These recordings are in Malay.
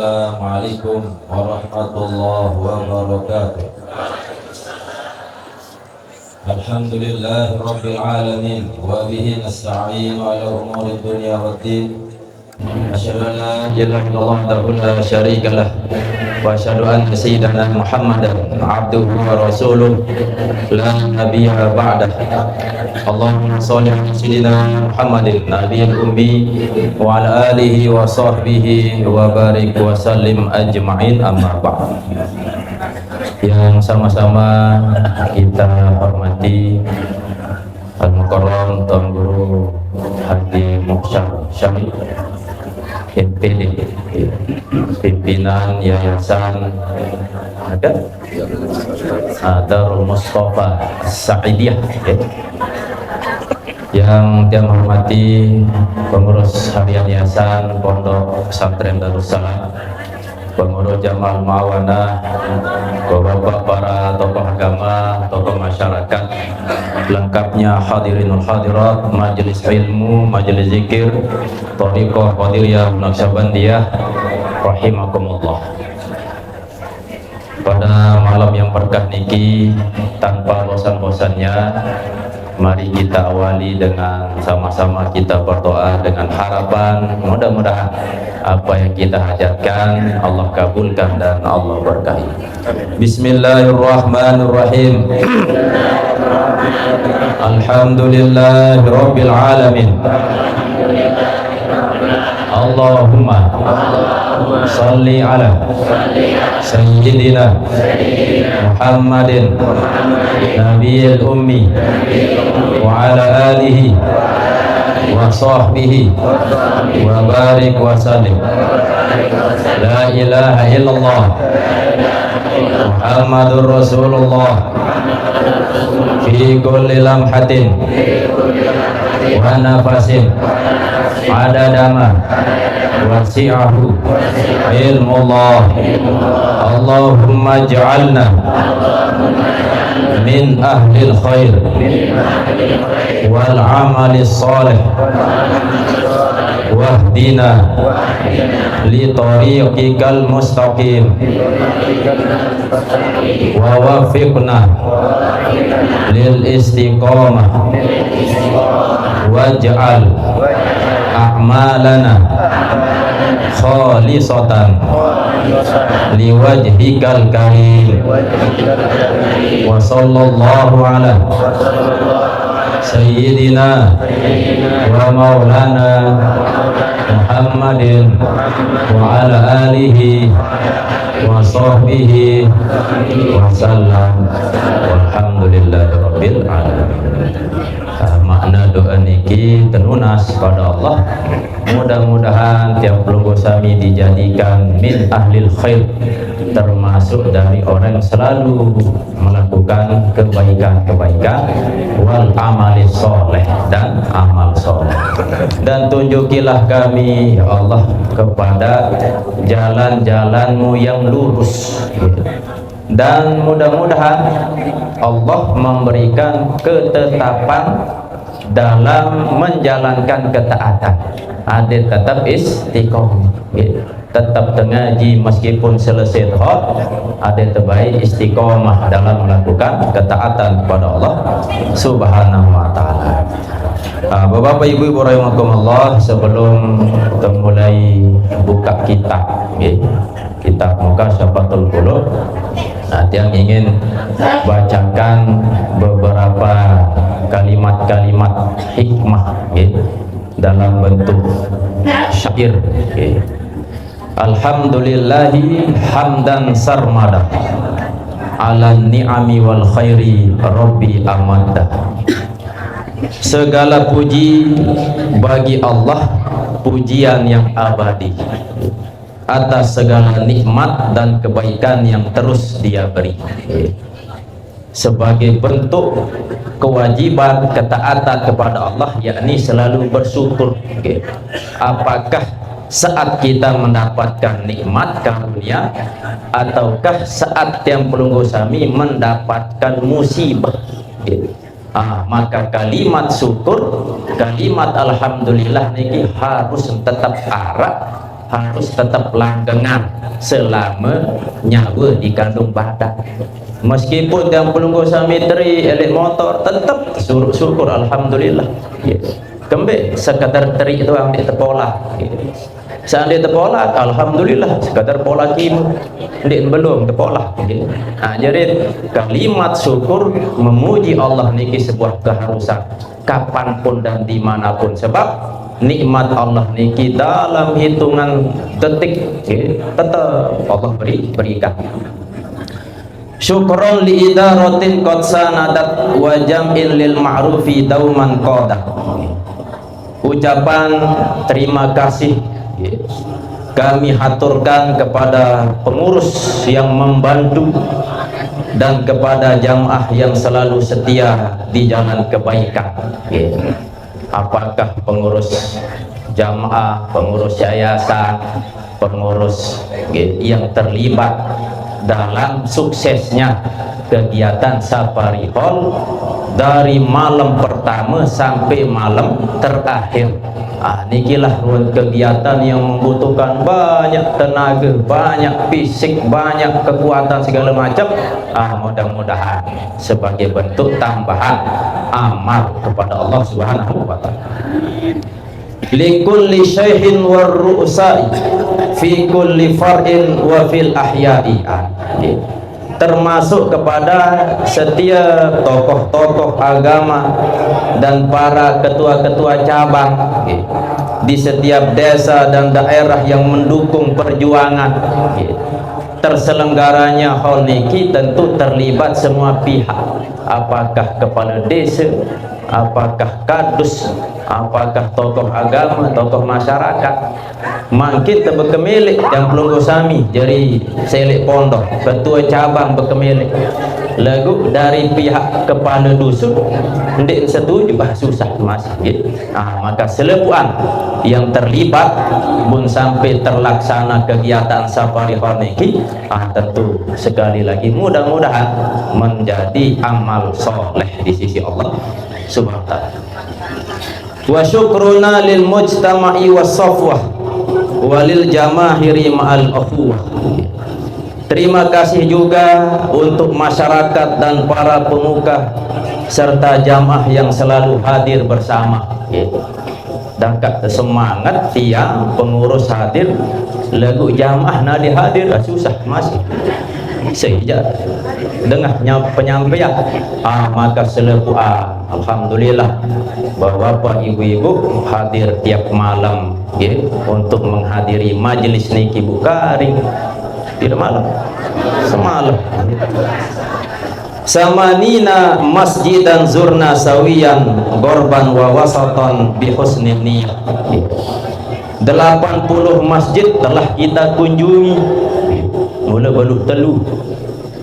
Assalamualaikum warahmatullahi wabarakatuh. Alhamdulillah Rabbil Alamin, wa bihi nasta'in ala umuri dunya waddin. Asyhadu an la ilaha illallah wahdahu la syarika lah, wa asyhadu anna sayyidana Muhammadan abduhu wa rasuluh la nabiyya ba'dah. Allahumma shalli ala sayyidina Muhammadin nabiyil ummi wa ala alihi wa sahbihi wa barik wa sallim ajma'in, amma ba'd. Yang sama-sama kita hormati Al-Mukarram Tuan Guru Haji Muhsyar Syamil, MPD, pimpinan Yayasan Darul Mustafa Sa'idiyah, yang dia menghormati pengurus harian Yayasan Pondok Pesantren Darussalam, pengurus Jamal Mawana, bapak-bapak para tokoh agama, tokoh masyarakat, lengkapnya hadirinul hadirat, majelis ilmu, majelis zikir, thariqah Qadiriyah Naqsyabandiyah rahimakumullah. Pada malam yang berkah niki, tanpa bosan-bosannya, mari kita awali dengan sama-sama kita berdoa dengan harapan mudah-mudahan apa yang kita hajatkan Allah kabulkan dan Allah berkahi. Bismillahirrahmanirrahim. Alhamdulillahirabbil alamin. Allahumma salli ala sayyidina Muhammadin nabiyil ummi wa ala alihi wa sahbihi wa barik wa sallim. La ilaha illallah Muhammadur Rasulullah fi kulli lamhatin wa nafasin adadama wasi'ahu ilmullah. Allahumma ja'alna min ahlil khair wal amali salih wahdina li tariqikal mustaqim wa wafiqna lil istiqamah waj'al a'malana khalisatan liwajhikal karim. Wa sallallahu ala sayyidina wa maulana Muhammadin wa ala alihi wa sahbihi wa sallam. Walhamdulillahirabbil alamin. Makna doa niki tenunas pada Allah, mudah-mudahan tiap pelunggu sami dijadikan min ahlil khair, termasuk dari orang yang selalu melakukan kebaikan-kebaikan, wal amali soleh, dan amal soleh. Dan tunjukilah kami ya Allah kepada jalan-jalanmu yang lurus, dan mudah-mudahan Allah memberikan ketetapan dalam menjalankan ketaatan. Ada tetap istiqomah, tetap tengaji meskipun selesai hot, ada terbaik istiqomah dalam melakukan ketaatan kepada Allah Subhanahu wa taala. Bapak-bapak, ibu-ibu rahimakumullah, sebelum kita mulai buka kitab, kitab Mukasyafatul Qulub, yang ingin bacakan beberapa kalimat-kalimat hikmah dalam bentuk syair. Alhamdulillahi hamdan sarmada ala ni'ami wal khairi rabbi amada. Segala puji bagi Allah, pujian yang abadi, atas segala nikmat dan kebaikan yang terus Dia beri. Sebagai bentuk kewajiban ketaatan kepada Allah, yakni selalu bersyukur. Apakah saat kita mendapatkan nikmat karunia, ataukah saat yang pelunggu sami mendapatkan musibah? Maka kalimat syukur, kalimat alhamdulillah niki harus tetap arah, harus tetap langgengan selama nyawa di kandung badan. Meskipun yang pelunggu sami teri elik motor tetap syukur alhamdulillah. Ya. Kembali sekadar teri itu ambil tepola. Ya. Seandainya terpola, alhamdulillah sekadar pola kim, ndik belum terpola. Nah, jadi kalimat syukur memuji Allah niki sebuah keharusan kapanpun dan dimanapun, sebab nikmat Allah niki dalam hitungan detik tetap Allah berikan. Syukron li idaratin qad sanadat wa jam'in lil ma'rufi dauman qadah. Ucapan terima kasih kami haturkan kepada pengurus yang membantu dan kepada jamaah yang selalu setia di jalan kebaikan. Apakah pengurus jamaah, pengurus yayasan, pengurus yang terlibat dalam suksesnya kegiatan Safari Hall dari malam pertama sampai malam terakhir. Nikilah kegiatan yang membutuhkan banyak tenaga, banyak fisik, banyak kekuatan segala macam. Mudah-mudahan sebagai bentuk tambahan amal kepada Allah Subhanahu wa taala. Likulli syai'in warru'sa'i fi kulli far'in wa fil ahya'i. Termasuk kepada setiap tokoh-tokoh agama dan para ketua-ketua cabang di setiap desa dan daerah yang mendukung perjuangan terselenggaranya hal niki, tentu terlibat semua pihak, apakah kepala desa, apakah kadus, apakah tokoh agama, tokoh masyarakat. Mungkin berkemilik yang pelunggu sami jadi selik pondok, ketua cabang berkemilik lagu dari pihak kepala dusun ndik setuju, susah masjid. Maka selepuan yang terlibat pun sampai terlaksana kegiatan Safari Hall niki, tentu sekali lagi mudah-mudahan menjadi amal soleh di sisi Allah Subhanahu wa taala. Wa syukruna lil mujtama'i was safwah walil jamahiri ma'al ukhuwah. Terima kasih juga untuk masyarakat dan para pemuka serta jamaah yang selalu hadir bersama. Dan semangat tiang pengurus hadir, lagu jamaah nadi hadir susah masih. Sejak dengar penyampaian, maka selepu alhamdulillah bahwa Bapak Ibu-ibu hadir tiap malam untuk menghadiri majelis niki Bukhari. Tidak malam, semalam. Samanina masjidan zurna sawiyan gorban wa wasatan bi husnin niyah. 80 masjid telah kita kunjungi. Mula balu telu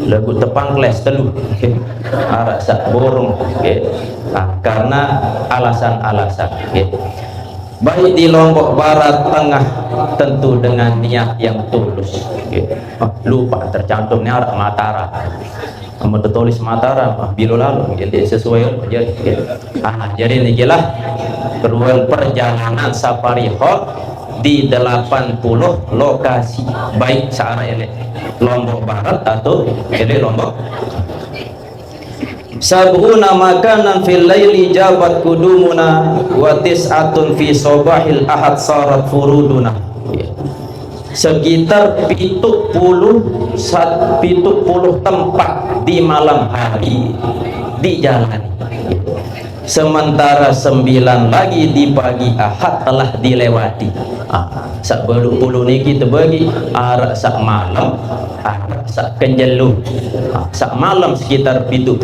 lagu tepang kelas telu arak sak borong karena alasan-alasan baik di Lombok Barat Tengah tentu dengan niat yang tulus. Lupa tercantum ni arak Mataram, tertulis Mataram bila lalu jadi sesuai jadi nikilah perjalanan Safari Hall di 80 lokasi baik searah Lombok Barat atau Lombok. Sab'una makanan fil laili jabat kudumuna wa tis'atun fi sobahil ahad sarat furuduna. Sekitar 70 tempat di malam hari dijalani, sementara 9 lagi di pagi ahad telah dilewati. Sak puluh niki terbagi arak sak malam, arak sak kenjelu. Sak malam sekitar 70,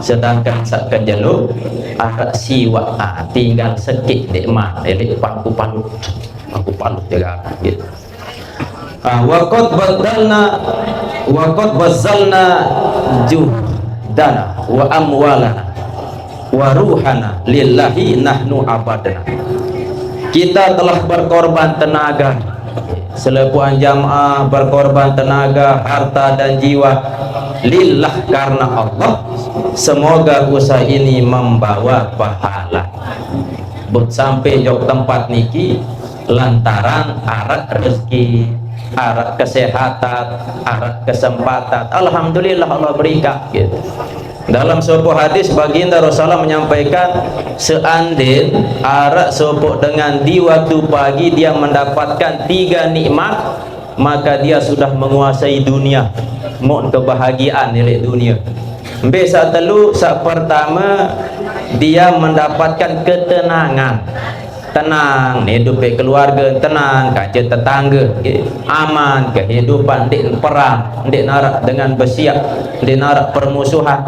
sedangkan sak kenjelu arak siwa. Tinggal sekit dek mah, dek paku palut jaga gitu. Waqad bazzalna juhdana wa amwalana wa ruhana lillahi nahnu abadana. Kita telah berkorban tenaga, selepuan jamaah berkorban tenaga, harta dan jiwa lillah karena Allah. Semoga usaha ini membawa pahala. But sampai jauh tempat niki lantaran arat rezeki, arat kesehatan, arat kesempatan. Alhamdulillah Allah berikan gitu. Dalam sebuah hadis baginda Rasulullah menyampaikan, seandainya arak sopok dengan di waktu pagi dia mendapatkan 3 nikmat, maka dia sudah menguasai dunia. Mau kebahagiaan nilai dunia. Saat telu, saat pertama dia mendapatkan ketenangan, tenang hidup keluarga, tenang kaca tetangga, aman kehidupan, dek perang, dek narak dengan bersiap, dek narak permusuhan.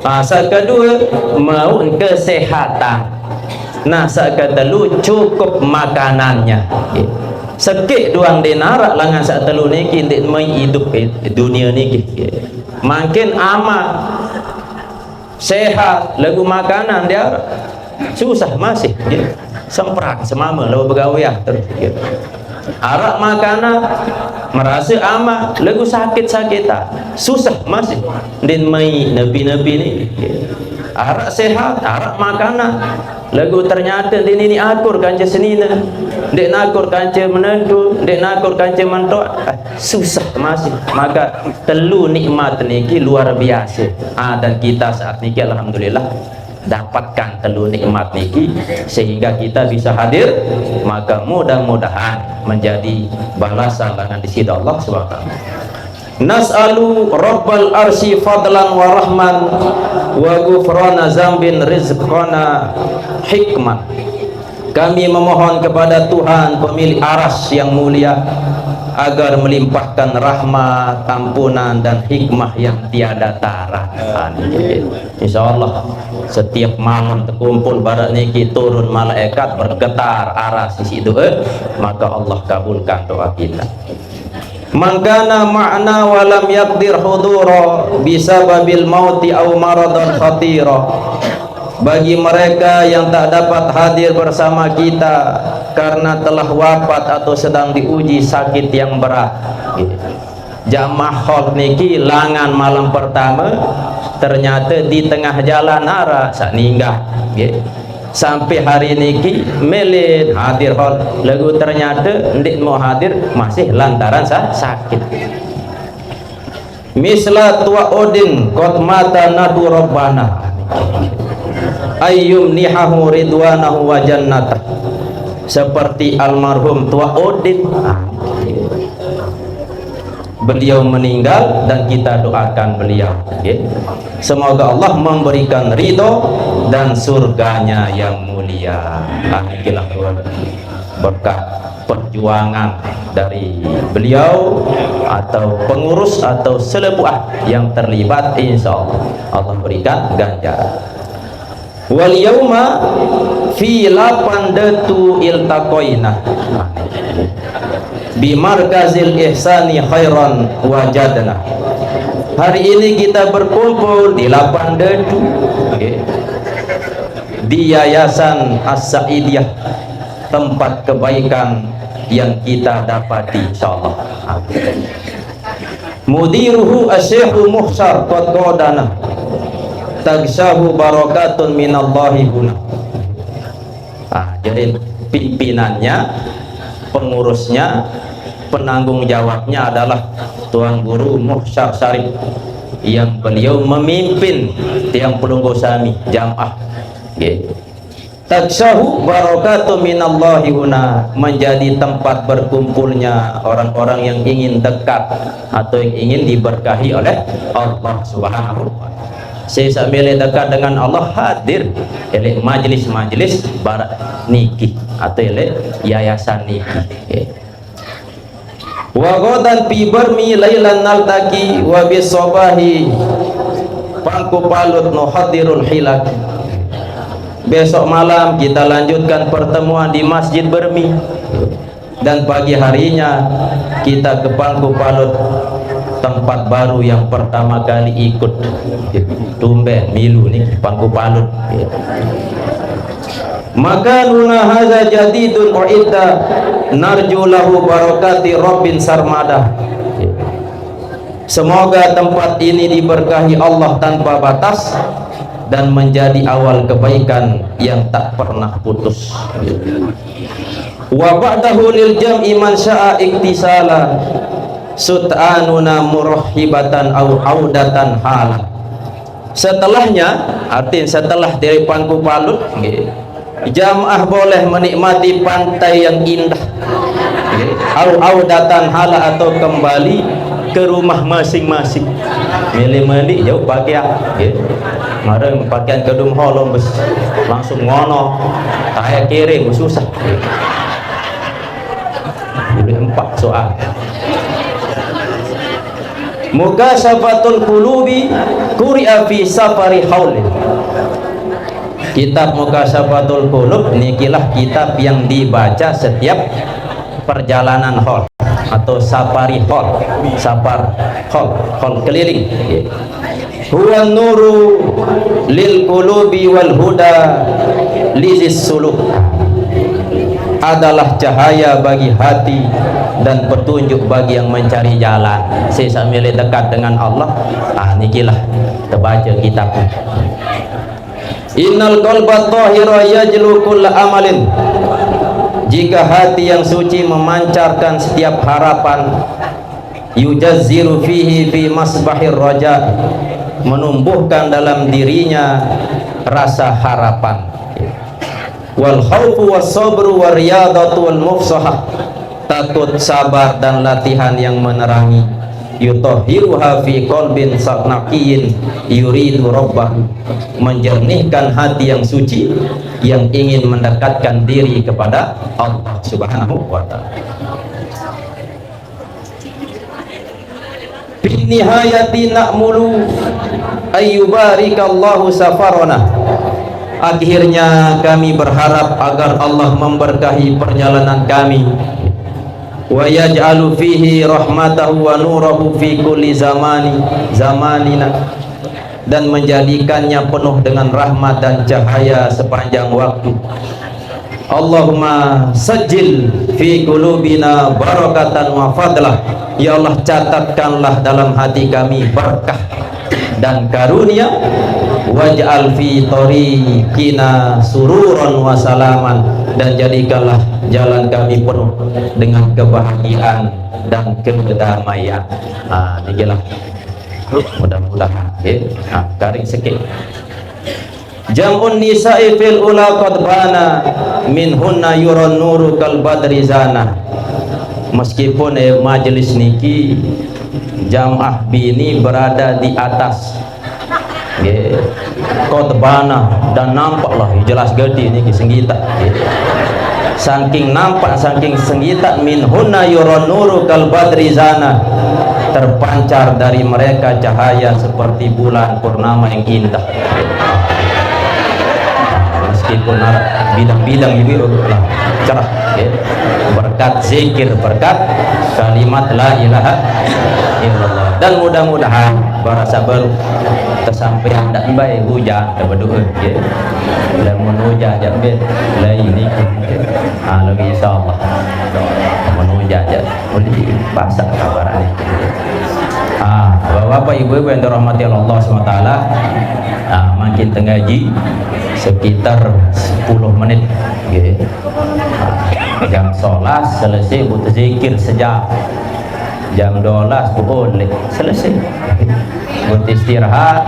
Saat kedua mau kesehatan. Nah saat ketelu cukup makanannya. Sekik doang dek narak langan saat telu ni dek mai hidup dunia ni. Makin aman, sehat, lagu makanan dia susah masih. Semprak semama lalu bergawiah terus gitu. Arak makanan merasa aman, lagu sakit-sakitan susah masih din mai nabi-nabi ni gitu. Arak sehat, arak makanan lagu ternyata din ini akur kanca senina, dek nakur kanca menentu, dek nakur kanca mentok, susah masih. Maka telu nikmat niki luar biasa. Dan kita saat niki alhamdulillah dapatkan telu nikmat niki sehingga kita bisa hadir, maka mudah-mudahan menjadi balasan dengan di sisi Allah Subhanahu. Nas'alu rabbal arsy fadlan wa rahman wa ghufrana zambin rizqana hikmah. Kami memohon kepada Tuhan pemilik aras yang mulia agar melimpahkan rahmat, ampunan dan hikmah yang tiada tara. Insyaallah setiap malam terkumpul barat niki turun malaikat bergetar aras di situ, maka Allah kabulkan doa kita. Mangkana ma'na walam yaqdir hudura bisababil mauti aw maradan khatira. Bagi mereka yang tak dapat hadir bersama kita karena telah wafat atau sedang diuji sakit yang berat. Jamaah khol niki langan malam pertama ternyata di tengah jalan arah sak ninggah. Sampai hari niki melin hadir hol lagu ternyata ndik mau hadir masih lantaran sakit. Misla tua odin qad mata nadu rabbana ayyum nihahu ridwanahu wa jannatah. Seperti almarhum tua odin, beliau meninggal dan kita doakan beliau, semoga Allah memberikan ridho dan surganya yang mulia. Alhamdulillah berkat perjuangan dari beliau atau pengurus atau selebuah yang terlibat, insya Allah Allah berikan ganjaran. Wal yauma fi lapandatu iltaqaina bi markazil ihsani khairan wajadna. Hari ini kita berkumpul di Lapandatu, di Yayasan As-Saidiyah, tempat kebaikan yang kita dapati insyaallah. Mudiruhu Asy-Syaikh Muhsar qad qadana tagsyahu barakatun minallahi guna. Jadi pimpinannya, pengurusnya, penanggung jawabnya adalah Tuan Guru Muhsyar Syarif yang beliau memimpin tiang pelunggu sami jamaah. Tagsyahu barakatun minallahi guna, menjadi tempat berkumpulnya orang-orang yang ingin dekat atau yang ingin diberkahi oleh Allah Subhanahu wa ta'ala. Saya sambil dekat dengan Allah hadir oleh majlis-majlis barat niki atau oleh yayasan niki. Wa ghadan fi barmi lailan naltaqi wa bisabahi pangku palut nuhadirul hilak. Besok malam kita lanjutkan pertemuan di Masjid Bermi dan pagi harinya kita ke Pangku Palut, tempat baru yang pertama kali ikut tumben milu nih Pangku Palut. Maka nuna haza jadidun uidda narju lahu barakati rabbin sarmada. Semoga tempat ini diberkahi Allah tanpa batas dan menjadi awal kebaikan yang tak pernah putus. wa ba'dahu lil jam'i man sya'a iktisala sut'anuna murahibatan au audatan hal. Setelahnya, artinya setelah dari Pangku Palut, jamaah boleh menikmati pantai yang indah, au audatan hala, atau kembali ke rumah masing-masing. Milih-milih jauh pakaian, kemarin pakaian kedum holong bes langsung ngono, saya kirim susah. Jadi 4 soal. Mukasafatul qulubi quri'a fi safari haulin. Kitab Mukasafatul Qulub nikilah kitab yang dibaca setiap perjalanan haul atau safari haul, safar haul keliling. Huwa nuru lil qulubi wal huda lizis suluk. Adalah cahaya bagi hati dan petunjuk bagi yang mencari jalan. Saya milih dekat dengan Allah. Nikilah terbaca kitab. Innal qalba tahira yajlu kulla amalin. Jika hati yang suci memancarkan setiap harapan, yujazziru fihi fi masbahir raja, menumbuhkan dalam dirinya rasa harapan. Wal khawfu was sabru war riyadatu wal mufsahah, takut, sabar, dan latihan yang menerangi. Yutahhiruha fi qalbin saqnaqiyin yuridu rabbah, menjernihkan hati yang suci yang ingin mendekatkan diri kepada Allah Subhanahu wa ta'ala. Fi nihayati na'mulu ayyubarikallahu safarana. Akhirnya kami berharap agar Allah memberkahi perjalanan kami, wa yaj'alu fihi rahmatahu wa nurahu fi kulli zamanina, dan menjadikannya penuh dengan rahmat dan cahaya sepanjang waktu. Allahumma sajil fi qulubina barakatan wa fadlah. Ya Allah, catatkanlah dalam hati kami berkah dan karunia. Waj'al fi tariqina sururan wa salaman, dan jadikanlah jalan kami penuh dengan kebahagiaan dan kedamaian. Inilah mudah-mudahan garing sikit. Jam'un nisa'i fil ula qad bana minhunna yuran nuru kal badri zana. Meskipun majelis niki jamaah bini berada di atas kotbana, dan nampaklah jelas gede ini senggita. Saking nampak, saking senggita, minhunna yuran nuru kal badri zana, terpancar dari mereka cahaya seperti bulan purnama yang indah. Meskipun bidang-bidang ini lah cerah, berkat zikir, berkat kalimat la ilaha illallah. Dan mudah-mudahan barasa baru tersampaian tak baik hujan tak berdoa dan menuja jambil lain ni lagi insyaallah menuja je boleh bahasa kabar ni. Bapak ibu yang dirahmati Allah SWT, makin tengaji sekitar 10 menit jam sholat selesai butuh zikir sejam, jam 12 boleh selesai buat istirahat,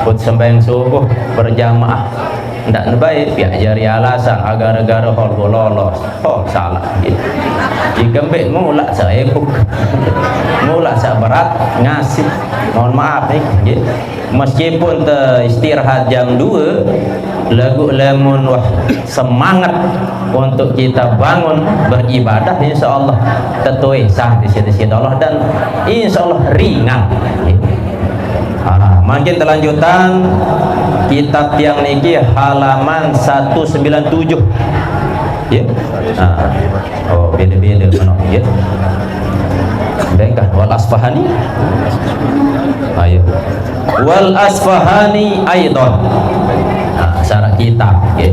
buat sembahyang subuh berjamaah. Tidak baik pihak jari alasan agar-agar hol lolos, salah gitu. Jika baik mula saya mula saya berat ngasih, mohon maaf nih, meskipun istirahat jam 2 lagu lemon wah semangat untuk kita bangun beribadah, insyaallah tetuai sah di sisi Allah dan insyaallah ringan. Makin terlanjutan kitab yang niki halaman 197 ya. Beda-beda mana ya. Baiklah, wal Asfahani. Ayo. Wal Asfahani aidan. Syarat kitab ya.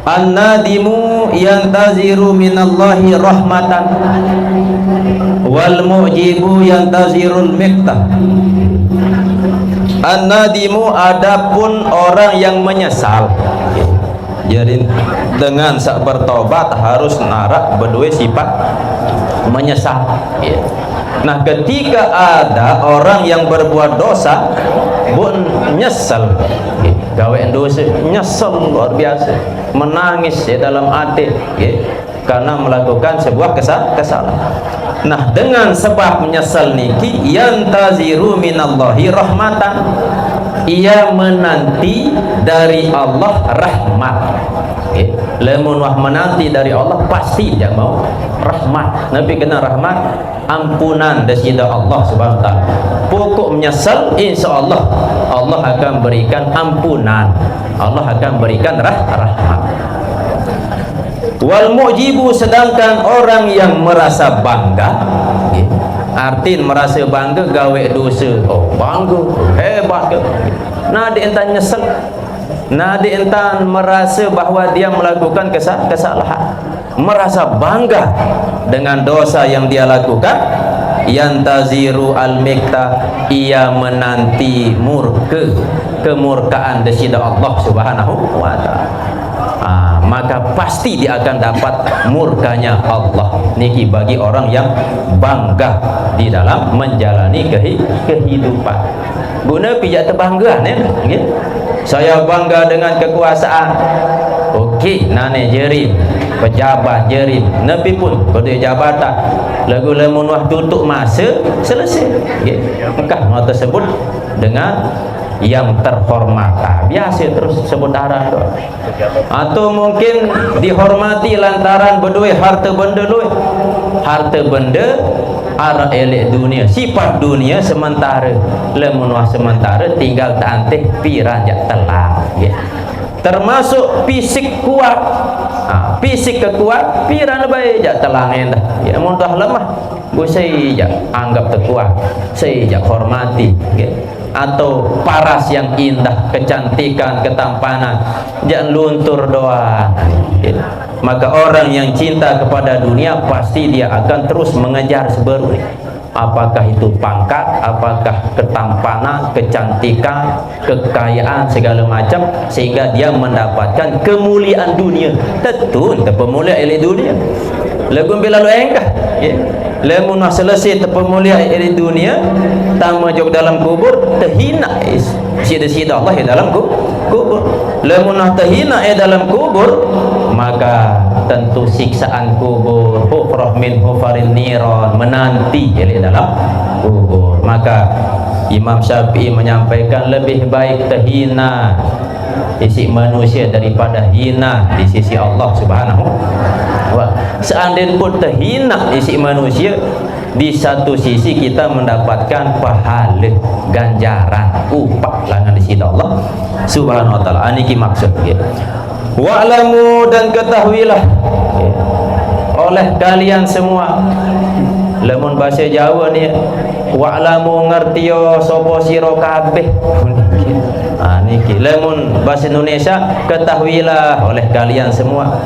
An-nadimu yantaziru minallahi rahmatan wal mu'jibu yantazirul miqtah. An-nadimu, adapun orang yang menyesal. Jadi dengan sak bertobat harus narak berdua sifat menyesal. Ya. Nah, ketika ada orang yang berbuat dosa bun nyesal, ya, gawe dosa nyesal luar biasa, menangis di dalam hati, ya, karena melakukan sebuah kesalahan. Nah, dengan sebab menyesal niki yantaziru minallahi rahmatan, ia menanti dari Allah rahmat. Okay. Lamun wah menanti dari Allah pasti dia mau rahmat. Nabi kena rahmat, ampunan dari Allah Subhanahu wa taala. Pokok menyesal, insyaallah Allah akan berikan ampunan. Allah akan berikan rahmat. Wal mujibu, sedangkan orang yang merasa bangga, okay. Artin merasa bangga gawe dosa, oh bangga hebat ke. Nah dia entan nyesel, nah dia entan merasa bahawa dia melakukan kesalahan, merasa bangga dengan dosa yang dia lakukan. Yantaziru al-mikta, ia menanti kemurkaan dari Allah Subhanahu wa taala. Maka pasti dia akan dapat murkanya Allah. Niki bagi orang yang bangga di dalam menjalani kehidupan. Guna pijak terbangga ya. Saya bangga dengan kekuasaan. Okey, nane jerim, pejabat jerim, nepi pun berdua jabatan. Lagu lemun wah tutup masa selesai. Maka orang tersebut dengan yang terhormat, biasa terus sebut arah tu. Atau mungkin dihormati lantaran berdua harta benda luih, harta benda arah elek dunia, sifat dunia sementara, lemunwah sementara, tinggal tak antih pirajak telah, ya. Termasuk fisik kuat, fisik kekuat, piran baik jak telangin dah, ya muntah lemah, saya jak anggap terkuat, saya jak hormati, ya. Atau paras yang indah, kecantikan, ketampanan, jangan luntur doa. Maka orang yang cinta kepada dunia pasti dia akan terus mengejar seberu. Apakah itu pangkat, apakah ketampanan, kecantikan, kekayaan, segala macam, sehingga dia mendapatkan kemuliaan dunia. Tentu terpemulia oleh dunia. Lagu bila lu engkah, ya. Lamun selesai terpemulia oleh dunia, tama jog dalam kubur terhina sida-sida Allah di dalam kubur. Lamun terhina dalam kubur, maka tentu siksaan kubur, hufrah min hufaril niran, menanti di dalam kubur. Maka Imam Syafi'i menyampaikan lebih baik terhina di sisi manusia daripada hina di sisi Allah Subhanahu wa. Seandainya pun terhina di sisi manusia, di satu sisi kita mendapatkan pahala, ganjaran, upah langan di sisi Allah Subhanahu wa taala. Aniki maksud ya. Wa'lamu, dan ketahuilah ya, oleh kalian semua, lamun bahasa Jawa ni, wa'lamu ngertiyo sapa sira kabeh. Niki lamun bahasa Indonesia, ketahuilah oleh kalian semua.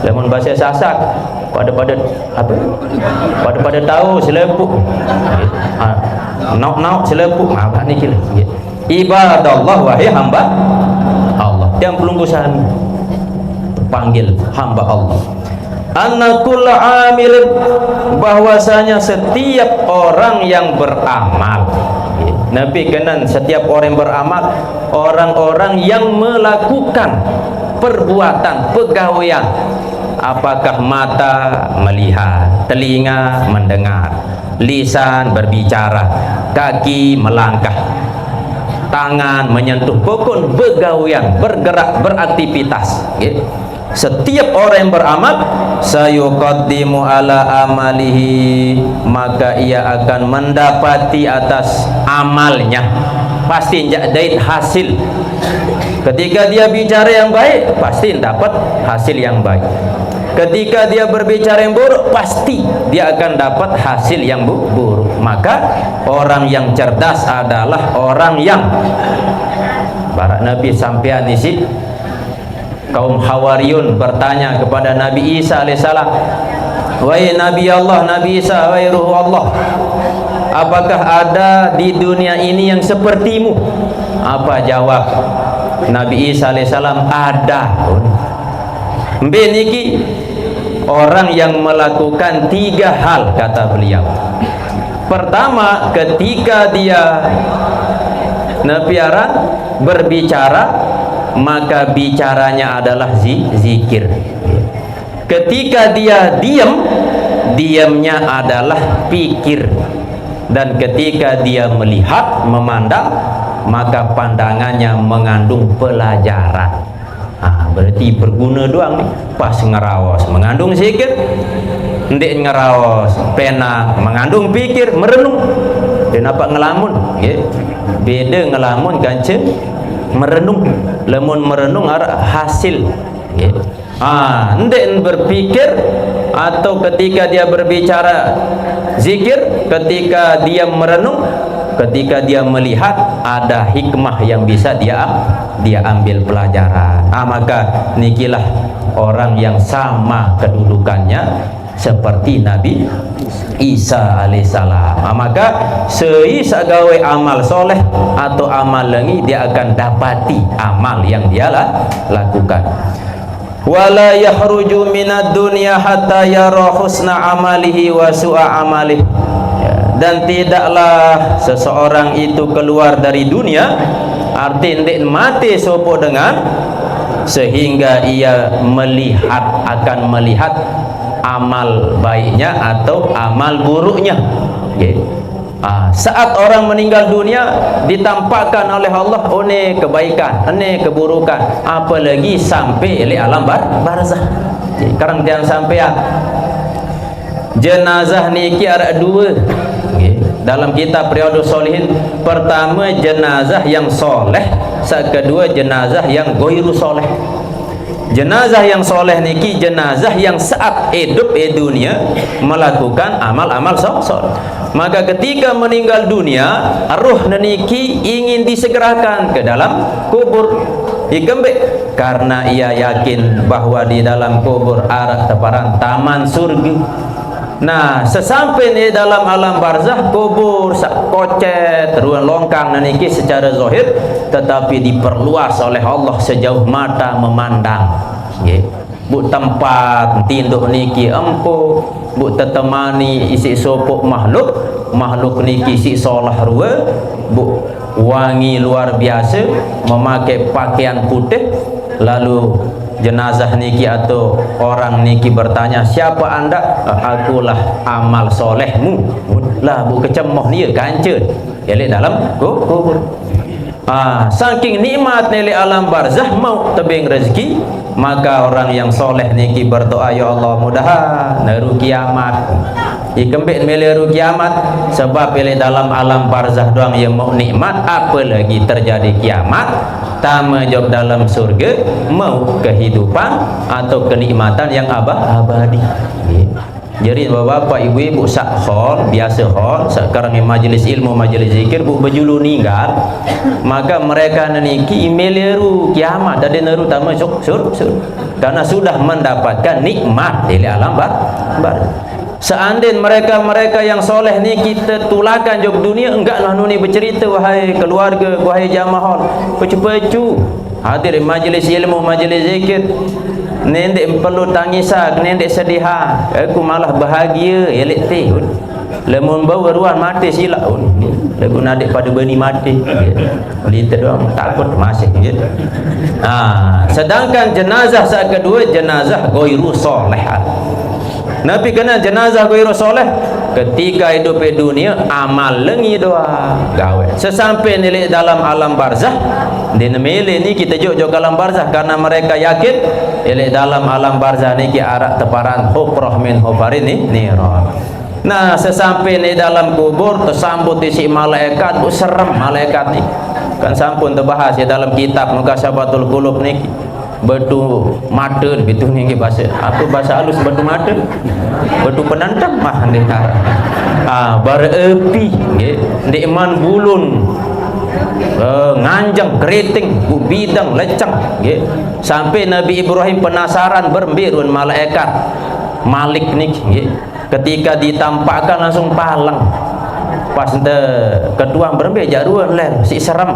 Lamun bahasa Sasak pada apa? Pada tahu selepuk. Nak selepuk apa niki lah. Ibadallah, wahai hamba Allah. Yang pelunggusan panggil hamba Allah. Anna kulla amilin, bahwasanya setiap orang yang beramal, Nabi kenan setiap orang yang beramal, orang-orang yang melakukan perbuatan pegawaian, apakah mata melihat, telinga mendengar, lisan berbicara, kaki melangkah, tangan menyentuh, pokok pegawaian, bergerak, beraktivitas, gitu. Setiap orang yang beramal, sayuqaddimu ala amalihi, maka ia akan mendapati atas amalnya, pasti jadi hasil. Ketika dia bicara yang baik, pasti dapat hasil yang baik. Ketika dia berbicara yang buruk, pasti dia akan dapat hasil yang buruk. Maka orang yang cerdas adalah orang yang barak Nabi sampean isi. Kaum Hawariyun bertanya kepada Nabi Isa alaihissalam, wahai Nabi Allah, Nabi Isa, wahai Ruh Allah, apakah ada di dunia ini yang sepertimu? Apa jawab Nabi Isa alaihissalam? Ada. niki orang yang melakukan 3 hal kata beliau. Pertama, ketika dia nepiaran berbicara, maka bicaranya adalah zikir. Ketika dia diamnya adalah pikir. Dan ketika dia melihat, memandang, maka pandangannya mengandung pelajaran. Berarti berguna doang nih. Pas ngerawas mengandung zikir, ndek ngerawas pena mengandung pikir, merenung. Dia nampak ngelamun, ya. Beda ngelamun kanca merenung. Lemun merenung arah hasil, ya. Ndek berpikir atau ketika dia berbicara zikir, ketika dia merenung, ketika dia melihat, ada hikmah yang bisa dia ambil pelajaran. Maka nikilah orang yang sama kedudukannya seperti Nabi Isa alaihissalam. Maka seisa gawe amal soleh atau amal lengi, dia akan dapati amal yang dia lakukan. Wala yahruju minad dunya hatta yara husna amalihi wa su'a amalihi. Dan tidaklah seseorang itu keluar dari dunia, arti mati sopo dengan, sehingga ia akan melihat amal baiknya atau amal buruknya. Saat orang meninggal dunia, ditampakkan oleh Allah ini kebaikan, ini keburukan, apalagi sampai oleh alam barzah. Sekarang jangan sampai jenazah niki ada 2 dalam kitab Riyadhus Shalihin. Pertama jenazah yang soleh, kedua jenazah yang ghairu soleh. Jenazah yang soleh niki jenazah yang saat hidup di dunia melakukan amal-amal soleh. Maka ketika meninggal dunia, ruh niki ingin disegerakan ke dalam kubur. Karena ia yakin bahwa di dalam kubur arah teparan taman surga. Nah, sesampai di dalam alam barzah, kubur kocet, ruang longkang niki secara zahir, tetapi diperluas oleh Allah sejauh mata memandang. Bu tempat tinduk niki empuk, bu tetemani isi sopok makhluk niki isi solah rua, bu wangi luar biasa, memakai pakaian putih. Lalu jenazah niki atau orang niki bertanya, siapa anda? Akulah amal solehmu. Lah bu kecemoh dia kancet ele dalam kubur. Saking nikmat nilai alam barzah mau tebing rezeki, maka orang yang soleh niki berdoa, ya Allah mudahan neru kiamat. Ikembek meleru kiamat, sebab pilih dalam alam barzah doang yang mau nikmat, apalagi terjadi kiamat. Tama jawab dalam surga mau kehidupan atau kenikmatan yang abadi. Jadi bapak-bapak, ibu-ibu sak hall, biasa hall, sekarang yang majelis ilmu, majelis zikir, bu bejulu ninggal, maka mereka neniki meleru kiamat dan neru tama sur karena sudah mendapatkan nikmat di alam barzah. Seandainya mereka yang soleh ni kita tulakan jog dunia, enggaklah nuni bercerita, wahai keluarga, wahai jamaah, pecu-pecu hadir majlis ilmu, majlis zikir, nendek perlu tangisak, nendek sedihan, aku malah bahagia elek teh. Lemun bawa ruan mati silap, lagu nadik pada beni mati, liter doang takut masih. Sedangkan jenazah saat kedua jenazah ghairu soleh. Nabi kena jenazah ghairu soleh ketika hidup di dunia amal lengi doa gawe. Sesampai nilai dalam alam barzah, di nemele ni kita jauh alam barzah karena mereka yakin nilai dalam alam barzah ni ki arak teparan hufrah min hufarin niran. Nah, sesampai di dalam kubur tersambut isi malaikat, serem malaikat ni. Kan sampun terbahas di dalam kitab Mukasabatul Qulub ni. Batu mata betul ni bahasa apa bahasa halus, batu mata, batu penantang mah ni berapi di iman bulun, nganjang keriting bidang lecang sampai Nabi Ibrahim penasaran bermbirun malaikat Malik ni ketika ditampakkan langsung palang pas ketuang berembek jaruan ler si serem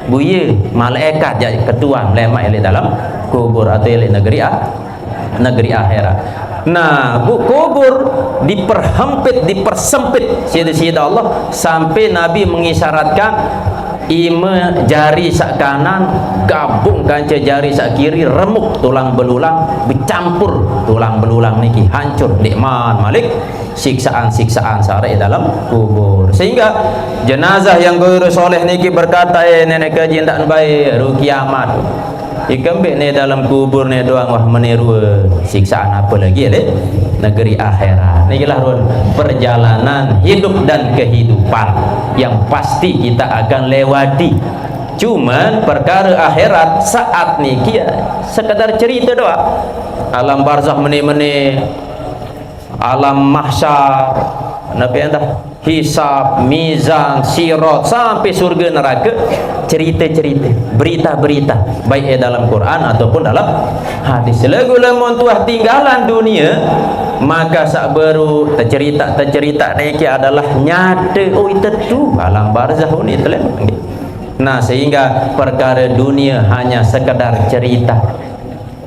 buye malaikat jadi ketuang lemak ele dalam kubur atau ele negeri negeri akhirat. Nah, kubur dipersempit sida-sida Allah sampai Nabi mengisyaratkan ima jari sak kanan gabung kanca jari sak kiri, remuk tulang belulang, bercampur tulang belulang niki, hancur nikmat malik siksaan-siksaan sare dalam kubur. Sehingga jenazah yang ghairu soleh niki berkata, nenek kaji ndak baik ru kiamat. Ikembek ni dalam kubur ni doang wah meniru siksaan apa lagi ya negeri akhirat. Inilah perjalanan hidup dan kehidupan yang pasti kita akan lewati. Cuman perkara akhirat saat ni sekedar cerita doang. Alam barzakh meni-meni, alam mahsyar, nabi entah hisab, mizan, sirat sampai surga neraka, cerita-cerita, berita-berita baik dalam Quran ataupun dalam hadis. Lagu lemon tuah tinggalan dunia, maka sak baru tercerita niki adalah nyata. Oh itu tu alam barzakh ni telah. Nah, sehingga perkara dunia hanya sekedar cerita.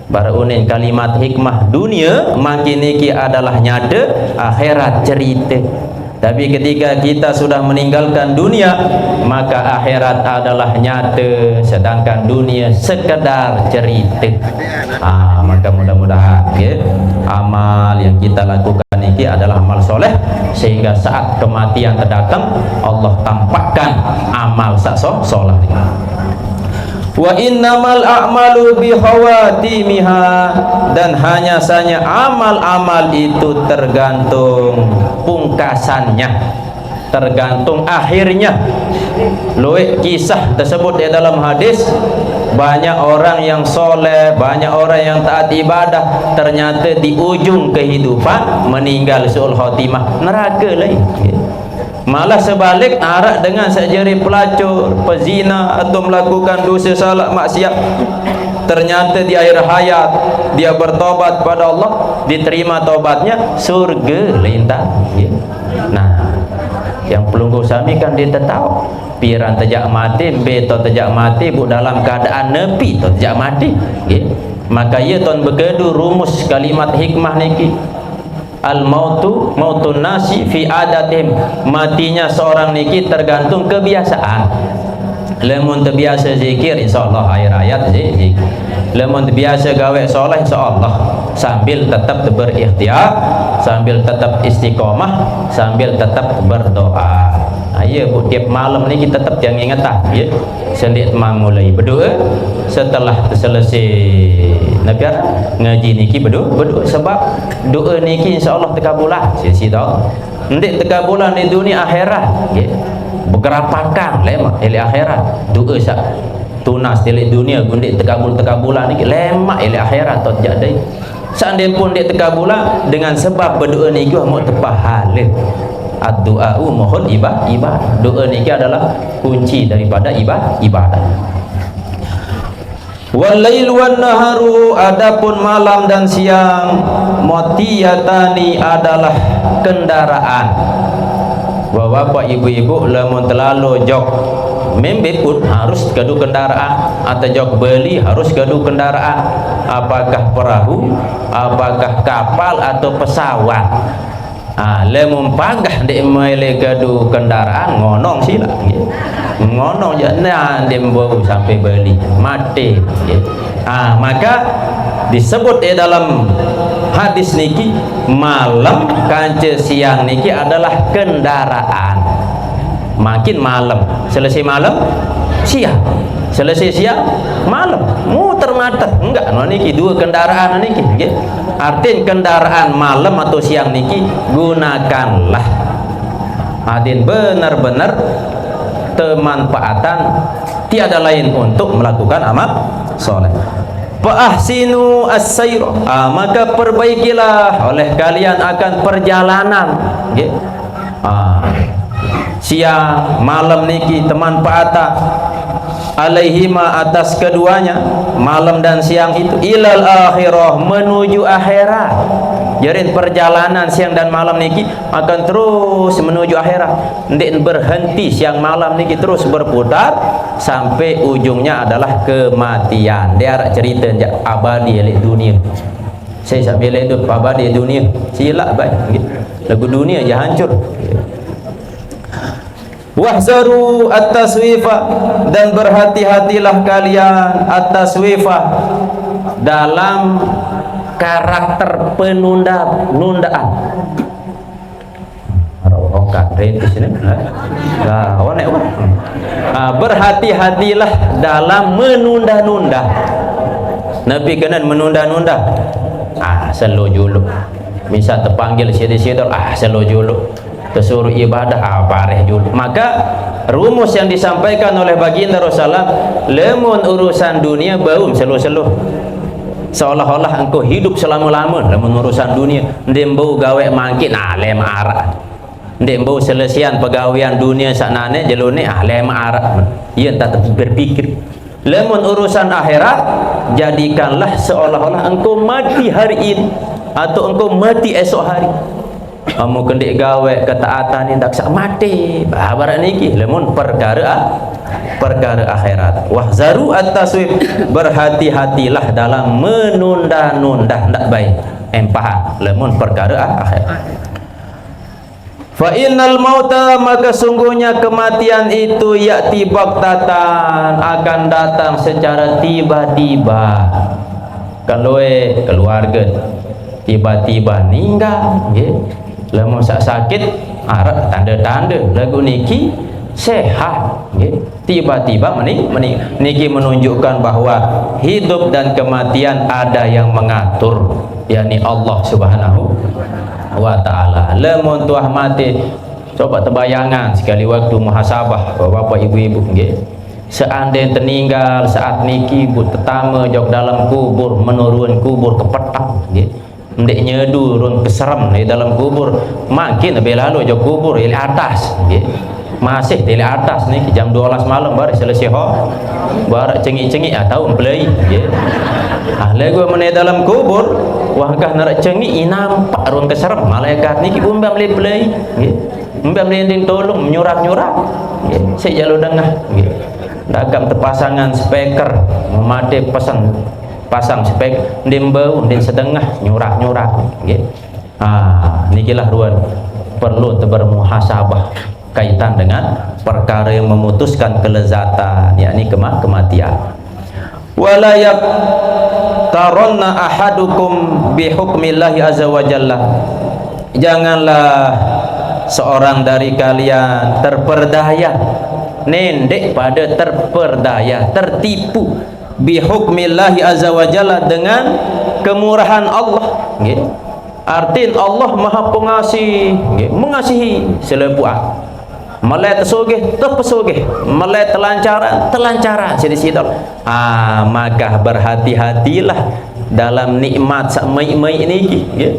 Baru unin kalimat hikmah dunia makin niki adalah nyata, akhirat cerita. Tapi ketika kita sudah meninggalkan dunia, maka akhirat adalah nyata, sedangkan dunia sekedar cerita. Maka mudah-mudahan amal yang kita lakukan ini adalah amal soleh, sehingga saat kematian terdatang Allah tampakkan amal sak soleh. Wa innamal a'malu bihawatimiha, dan hanya saja amal-amal itu tergantung pungkasannya, tergantung akhirnya. Loe kisah tersebut di dalam hadis, banyak orang yang soleh, banyak orang yang taat ibadah, ternyata di ujung kehidupan meninggal su'ul khotimah, neraka lain. Malah sebalik arak dengan sejari pelacur, pezina atau melakukan dosa salah maksiat, ternyata di akhir hayat dia bertobat pada Allah, diterima tobatnya, surga lintang. Nah, yang pelunggu sami kan dia tahu piran tejak mati, beto tejak mati, bu dalam keadaan nepi to tejak mati. Maka ia ton begedu rumus kalimat hikmah niki. Al-mautu mautun nasi fi adatim, matinya seorang niki tergantung kebiasaan. Lemon terbiasa zikir, insyaallah akhir hayat zikir. Lemon terbiasa gawe soleh, insyaallah sambil tetap berikhtiar, sambil tetap istiqomah, sambil tetap berdoa. Ya bu, tiap malam ni kita tetap jangan ingat ya. Sendik mulai berdoa, setelah selesai Nabi ngaji niki berdoa, sebab doa niki insyaallah terkabulah. Sisi tahu ndik terkabulah di dunia akhirat ya. Bergerapakan lemak di akhirat doa sak tunas di dunia gundik terkabulah niki lemak di akhirat tot jadi. Seandainya pun dia terkabulah dengan sebab berdoa niki mau terpahala. Ad-du'a mohon ibadah. Doa niki adalah kunci daripada ibadah. Wal lail wan naharu, adapun malam dan siang, motiyatani adalah kendaraan. Bapak ibu-ibu lamun terlalu jok membe pun harus gaduh kendaraan, atau jok beli harus gaduh kendaraan, apakah perahu, apakah kapal atau pesawat. Lemon pagah dek mele gaduh kendaraan ngonong sila ngonong jangan dembo sampai beli mati. Maka disebut di dalam hadis niki malam kanca siang niki adalah kendaraan. Makin malam selesai malam siang, selesai siang malam, muter mata enggak niki dua kendaraan niki. Artinya kendaraan malam atau siang niki gunakanlah. Adin benar-benar kemanfaatan tiada lain untuk melakukan amal soleh. Fa'ahsinu as-sayr, maka perbaikilah oleh kalian akan perjalanan. Siang malam niki temanfaatan alaihima atas keduanya, malam dan siang itu, ilal akhirah menuju akhirat. Jadi perjalanan siang dan malam niki akan terus menuju akhirat, ndik berhenti. Siang malam niki terus berputar sampai ujungnya adalah kematian. Dia cerita abadi di dunia. Saya tak bila hidup abadi dunia silap baik gitu. Lagu dunia je hancur. Wahzaru at-taswifa, dan berhati-hatilah kalian at-taswifa dalam karakter penunda-nundaan. Berhati-hatilah dalam menunda-nunda. Nabi kena menunda-nunda. Selalu juluk. Misal terpanggil syedul-syedul, selalu juluk. Tersuruh ibadah, pareh juluk. Maka rumus yang disampaikan oleh baginda Rasulullah, lemun urusan dunia baum selo-selo, seolah-olah engkau hidup selama-lama. Lemun urusan dunia ndembau gawe mangkit lem arak, ndembau selesian pegawaian dunia saknane jelone lem arak. Ia tak berpikir. Lemun urusan akhirat, jadikanlah seolah-olah engkau mati hari ini atau engkau mati esok hari. Kamu kendik gawe ketaatan ini tak sak mati. Bahabaran niki lemun perkara akhirat. Wahzaru at-taswif, berhati-hatilah dalam menunda-nunda, ndak baik. Empah lemun perkara akhirat. Fa innal mauta, maka sungguhnya kematian itu ya'ti baghtatan, akan datang secara tiba-tiba. Kalau keluarga tiba-tiba ninggal nggih. Lamun sakit arep tanda-tanda lagu niki sehat nggih. Tiba-tiba mening niki menunjukkan bahwa hidup dan kematian ada yang mengatur, yakni Allah Subhanahu wa taala. Lamun tuah mati, coba terbayangan sekali waktu muhasabah bapak ibu-ibu nggih. Seandainya tertinggal saat niki bu tetama jok dalam kubur, menurun kubur ke petang nggih. Ndek nyedu run keserem di dalam kubur, makin lebih lalu jok kubur di atas nggih. Masih di atas nih jam 12 malam baru selesai baru cengi-cengi atau play nggih. Lagu meneh dalam kubur wahkah narak cengi nampak run keserem malaikat niki umbang le play nggih. Umbang le nding tolong nyurak-nyurak nggih. Saya jalu dengah nggih. Dagam terpasangan speaker memade pesan pasang speaker ndim bau ndim sedengah nyurak-nyurak nggih. Nikilah ruan perlu bermuhasabah kaitan dengan perkara yang memutuskan kelezatan, yakni kematian. Wala yaqtaranna ahadukum bi hukmillahi azza wa jalla, janganlah seorang dari kalian terperdaya, nendek pada terperdaya, tertipu bi hukmillahi azza wa jalla, dengan kemurahan Allah nggih. Artin Allah Maha Pengasih nggih, mengasihi selepuan. Malai tersogeh terpesogeh, malai telancaran sedih-sedih. Maka berhati-hatilah dalam nikmat sak-mai-mai ini nggih.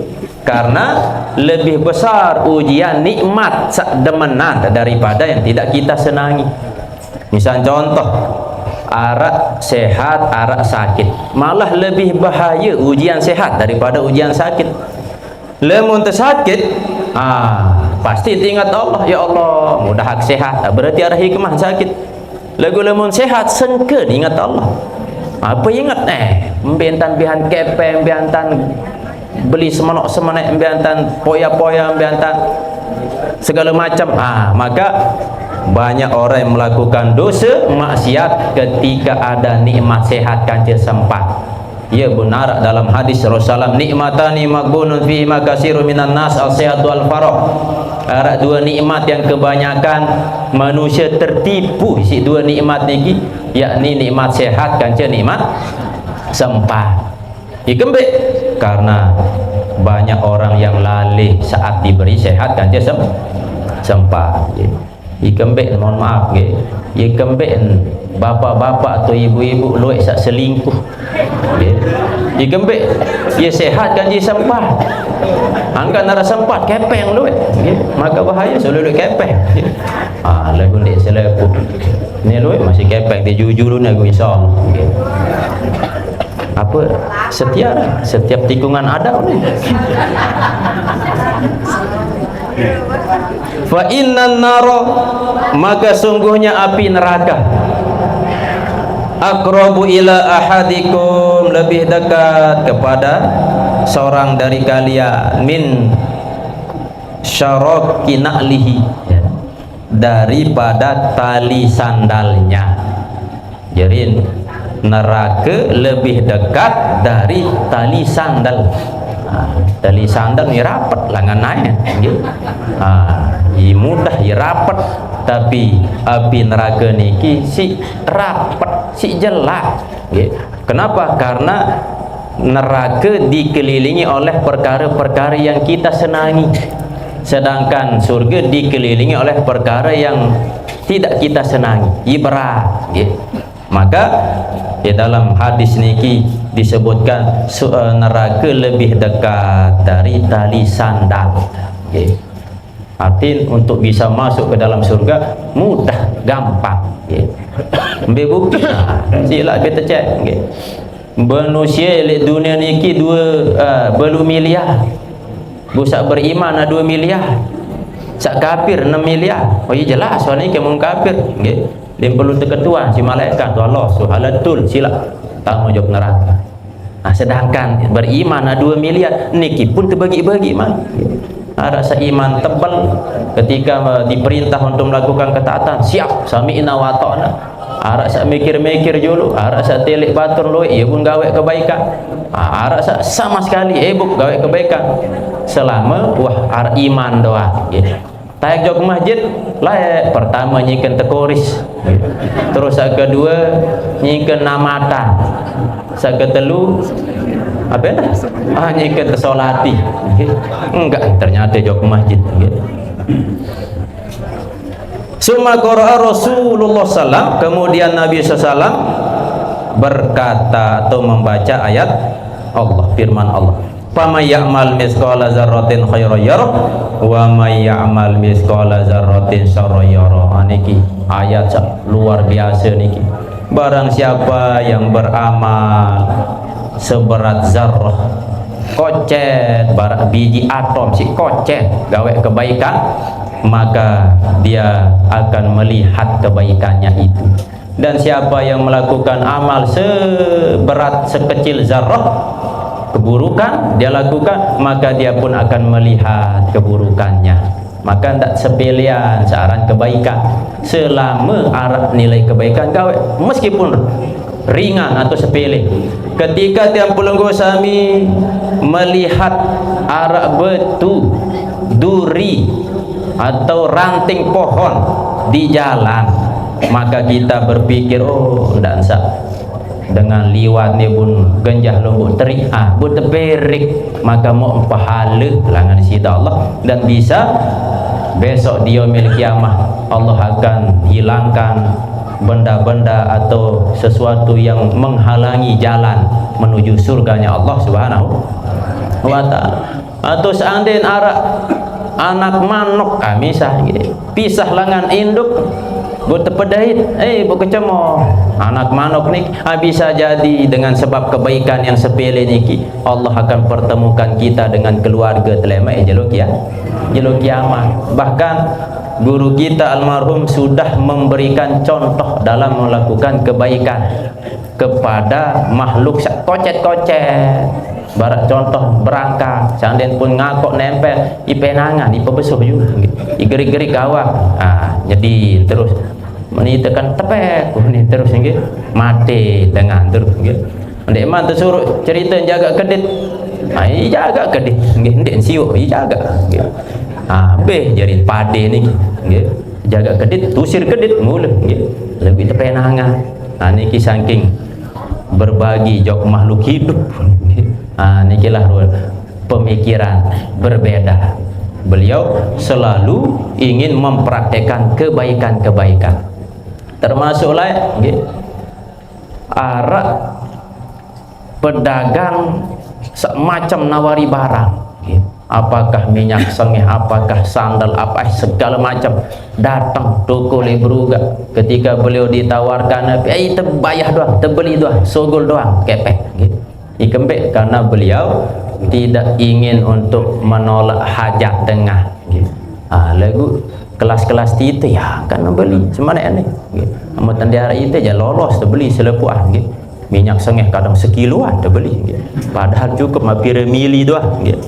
Karena lebih besar ujian nikmat sak demenan daripada yang tidak kita senangi. Misal contoh, arak sehat, arak sakit, malah lebih bahaya ujian sehat daripada ujian sakit. Lemun tersakit, pasti ingat Allah, ya Allah mudah hak sehat, berarti ada hikmah sakit. Lagu lemun sehat sengke ingat Allah. Apa ingat mbiantan bihan kepeng, mbiantan beli semenok-semenek, mbiantan poya-poya, mbiantan segala macam. Maka banyak orang yang melakukan dosa maksiat ketika ada nikmat sehat kancil sempat. Ya benar dalam hadis Rasulullah, nikmatani maghbunun fihi makasiru minan nas al-sihatu al-farah. Ada dua nikmat yang kebanyakan manusia tertipu si dua nikmat niki, yakni nikmat sehat kancil nikmat sempat. Ikembe karena banyak orang yang lalih saat diberi sehat kancil sempat. Ikembe mohon maaf nggih. Ikembe bapak-bapak atau ibu-ibu luek sak selingkuh nggih. Ikembe ye sehat kan ye sempat. Angkat nara sempat kepeng luek nggih. Maka bahaya selalu kepeng. Lagu ndek selepuh. Ni luek masih kepeng di jujurun aku insyaallah nggih. Apa setiap tikungan ada ni. Fa innan nara, maka sungguhnya api neraka, aqrabu ila ahadikum, lebih dekat kepada seorang dari kalian min syaraki na'lihi, ya, daripada tali sandalnya. Jadi neraka lebih dekat dari tali sandal. Tali sandal ni rapat langan naik, gitu. Mudah rapat, tapi api neraka niki si rapat, si jelak, gitu. Kenapa? Karena neraka dikelilingi oleh perkara-perkara yang kita senangi, sedangkan surga dikelilingi oleh perkara yang tidak kita senangi, berat, gitu. Maka di dalam hadis niki disebutkan neraka lebih dekat dari tali sandal, okay. Artinya untuk bisa masuk ke dalam surga mudah, gampang, okay. Ambil bukti, sila kita cek, okay. Manusia di dunia niki belum miliar, busak beriman 2 miliar, sak kafir 6 miliar. Oh iya jelas soalnya kamu kafir, okay. Dia perlu terketuan si malaikat tu Allah subhanatul sila tak mau jawab neraka. Sedangkan beriman 2 miliar niki pun terbagi-bagi man. Ada seiman tebal ketika diperintah untuk melakukan ketaatan, siap sami'na wa ta'na. Ada sak mikir-mikir dulu, ada sak telik batur lu ia pun gawe kebaikan. Ada sak sama sekali buk gawe kebaikan. Selama ada iman doa, gitu. Tayak jauh ke masjid layak pertama nyikan tekoris, terus yang kedua nyikan namatan, yang ketelu apa dah? Nyikan tersolati, enggak ternyata jauh ke masjid. Summa qara'a Rasulullah sallam, kemudian Nabi sallam berkata atau membaca ayat Allah, firman Allah, "Faman ya'mal mithqala dzarratin khairan yarah wa may ya'mal mithqala dzarratin syarran yarah." Niki ayat luar biasa niki. Barang siapa yang beramal seberat zarrah, kocet barak biji atom si kocet gawe kebaikan, maka dia akan melihat kebaikannya itu. Dan siapa yang melakukan amal seberat sekecil zarrah keburukan dia lakukan, maka dia pun akan melihat keburukannya. Maka tidak sepelean saran kebaikan, selama arah nilai kebaikan gawe meskipun ringan atau sepele. Ketika tiang pulunggu sami melihat arah betu duri atau ranting pohon di jalan, maka kita berpikir, oh tidak sah dengan liwat ni pun genjah lombok terik berteberik, maka mau pahala langan sida Allah, dan bisa besok di yaumil kiamah Allah akan hilangkan benda-benda atau sesuatu yang menghalangi jalan menuju surganya Allah subhanahu wa ta'ala. Atau seandainya anak manuk misah gitu, pisah langan induk buat terpedait buat kecemo anak manuk nih bisa jadi dengan sebab kebaikan yang sepele niki Allah akan pertemukan kita dengan keluarga telemek jeluk kiamat. Bahkan guru kita almarhum sudah memberikan contoh dalam melakukan kebaikan kepada makhluk kocet-kocet. Barat contoh berangkat seandainya pun ngakok nempel ipenangan ipebesuh juga igeri-geri kawak jadi terus menitekan tepek ini terus nggih mati dengan terus nggih. Ndek man tersuruh cerita jaga kedit. Jaga kedit nggih ndek siuk jaga nggih. Beh jadi pade niki nggih. Jaga kedit tusir kedit mula nggih. Lebih tepenangan. Niki saking berbagi jok makhluk hidup nggih. Nikilah pemikiran berbeda. Beliau selalu ingin mempraktekkan kebaikan-kebaikan. Termasuklah arak pedagang semacam nawari barang, apakah minyak sengih, apakah sandal, apa segala macam, datang toko lebruga. Ketika beliau ditawarkan terbayar doang, terbeli doang, sogol doang, kepek ikembek, karena beliau tidak ingin untuk menolak hajat tengah. Lagu kelas-kelas itu ya kan beli semana ini. Amat tanda hari itu aja lolos beli selepuan. minyak sengeh kadang sekiloan dah beli gitu. Padahal cukup hampir mili doang gitu.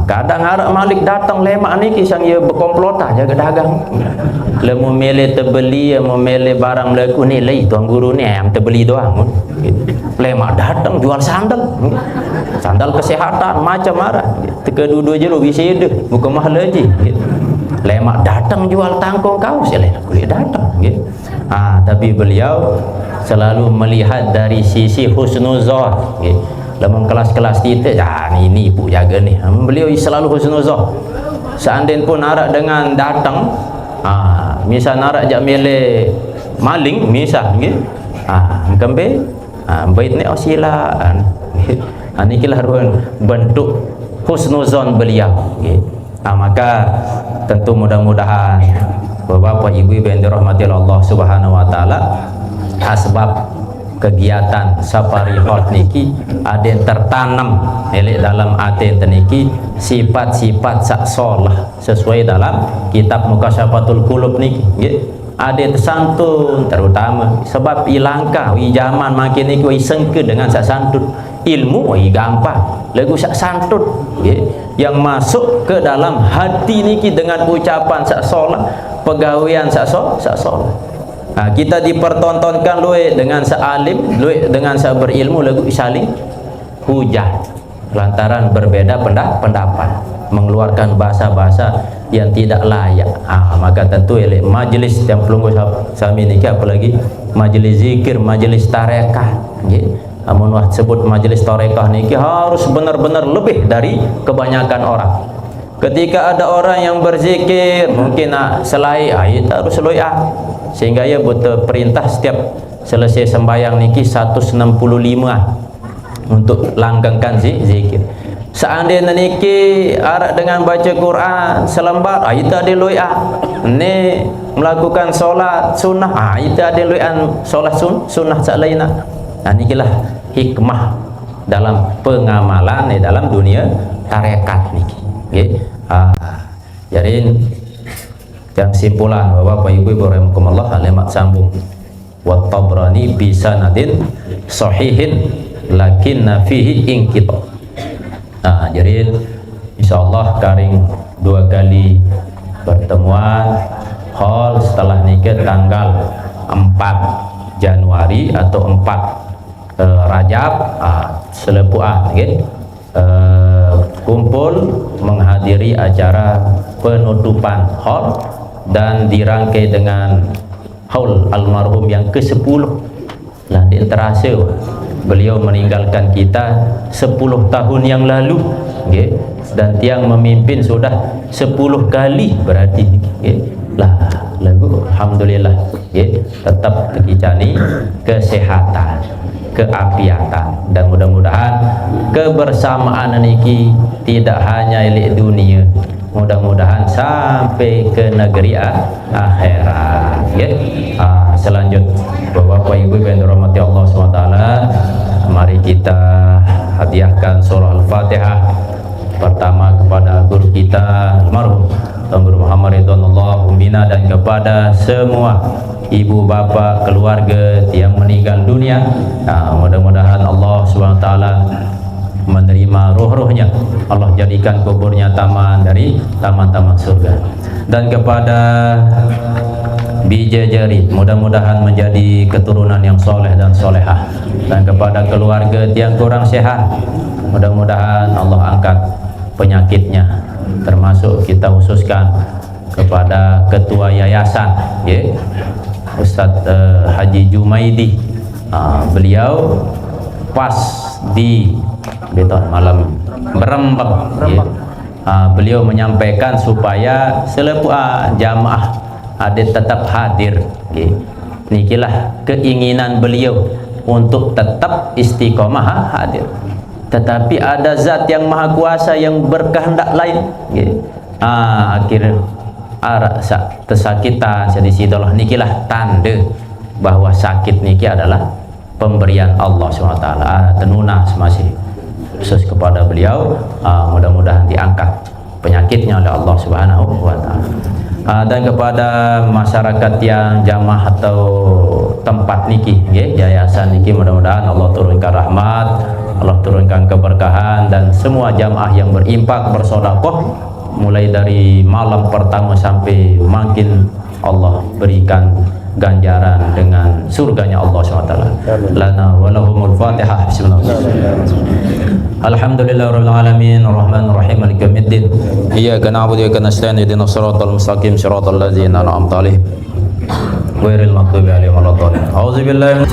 Kadang Arab Malik datang lemak ni kisang ia berkomplotah jaga dagang. Lemu mele terbeli, mau mele barang laku ni lagi tuan guru ni yang terbeli doang. Lemak datang jual sandal. Sandal kesehatan macam marah. Teka dua-dua je lu bisa ide, bukan mahal aja. Lemak datang jual tangkong kaos ya boleh datang gitu. Tapi beliau selalu melihat dari sisi husnuzon gitu. Dalam kelas-kelas kita ini ibu jaga ni, beliau selalu husnuzon. Seandainya pun arak dengan datang, misal arak jak mele maling misal gitu, kembe bait ni sila ni kilah bentuk husnuzon beliau gitu. Maka tentu mudah-mudahan Bapak Ibu yang dirahmati Allah Subhanahu wa taala, asbab kegiatan safari hot niki ada yang tertanam dalam hati niki sifat-sifat sak solah sesuai dalam kitab Mukasyafatul Qulub niki nggih. Ada tersantun terutama sebab ilangkah zaman makin niki sengke dengan sak santun ilmu gampang lagu sak santun nggih yang masuk ke dalam hati niki dengan ucapan sak solah pegawaian sak solah. Kita dipertontonkan luwe dengan sealim, luwe dengan berilmu lagu saling hujah lantaran berbeda pendapat, mengeluarkan bahasa-bahasa yang tidak layak. Maka tentu majelis yang pelunggu sami nikah, apalagi majelis zikir, majelis tarekah nggih. Amun sebut majelis tarekah niki harus benar-benar lebih dari kebanyakan orang. Ketika ada orang yang berzikir mungkin selai kita harus loya, sehingga ia butuh perintah setiap selesai sembahyang niki 165 untuk langgengkan zikir. Seandainya niki arak dengan baca Quran selembar, kita ada loya. Ni melakukan solat sunnah, kita ada loyan solat sunnah salaina. Nikilah hikmah dalam pengamalan dalam dunia tarekat niki. Jadi yang simpulan Bapak Ibu rahimakumullah lemak sambung wa Tabrani bi sanadin sahihin lakinna fihi inqita. Jadi insyaallah karing 2 kali pertemuan hall setelah nikah tanggal 4 Januari atau 4 Rajab selepuan nggih. Kumpul menghadiri acara penutupan hall dan dirangkai dengan haul almarhum yang ke-10 lah. Terasa beliau meninggalkan kita 10 tahun yang lalu okay. Dan tiang memimpin sudah 10 kali berarti okay. Lah lagu alhamdulillah okay. Tetap terkicani kesehatan, keapiatan, dan mudah-mudahan kebersamaan niki tidak hanya di dunia, mudah-mudahan sampai ke negeri akhirat ya. Selanjutnya Bapak Ibu yang dirahmati Allah SWT, mari kita hadiahkan surah Al-Fatihah pertama kepada guru kita almarhum Tuan Guru Muhammad Ridwanullah Umbina, dan kepada semua ibu bapak keluarga yang meninggal dunia. Mudah-mudahan Allah SWT menerima ruh-ruhnya, Allah jadikan kuburnya taman dari taman-taman surga. Dan kepada Bijajari, mudah-mudahan menjadi keturunan yang soleh dan solehah. Dan kepada keluarga yang kurang sehat, mudah-mudahan Allah angkat penyakitnya, termasuk kita khususkan kepada ketua yayasan ya, Ustadz Haji Jumaidi. Beliau pas di beton malam Berembang ya. Beliau menyampaikan supaya selepu jamaah ada tetap hadir ya. Nikilah keinginan beliau untuk tetap istiqomah hadir. Tetapi ada zat yang maha kuasa yang berkehendak lain ya. Akhirnya tersakitan di situlah nikilah tanda bahwa sakit niki adalah pemberian Allah SWT. Tenunah masih khusus kepada beliau, mudah-mudahan diangkat penyakitnya oleh Allah Subhanahu wa taala. dan kepada masyarakat yang jamaah atau tempat niki, yayasan niki, mudah-mudahan Allah turunkan rahmat, Allah turunkan keberkahan, dan semua jamaah yang berimpak bersedekah mulai dari malam pertama sampai makin Allah berikan ganjaran dengan surganya Allah SWT. Lana walahumul fatihah. Bismillahirrahmanirrahim. Alhamdulillahirabbil alamin arrahmanir rahim maliki yaumiddin. Iyyaka na'budu wa iyyaka nasta'in ihdinas siratal mustaqim siratal ladzina an'amta 'alaihim ghairil maghdubi 'alaihim waladdallin. A'udzubillahi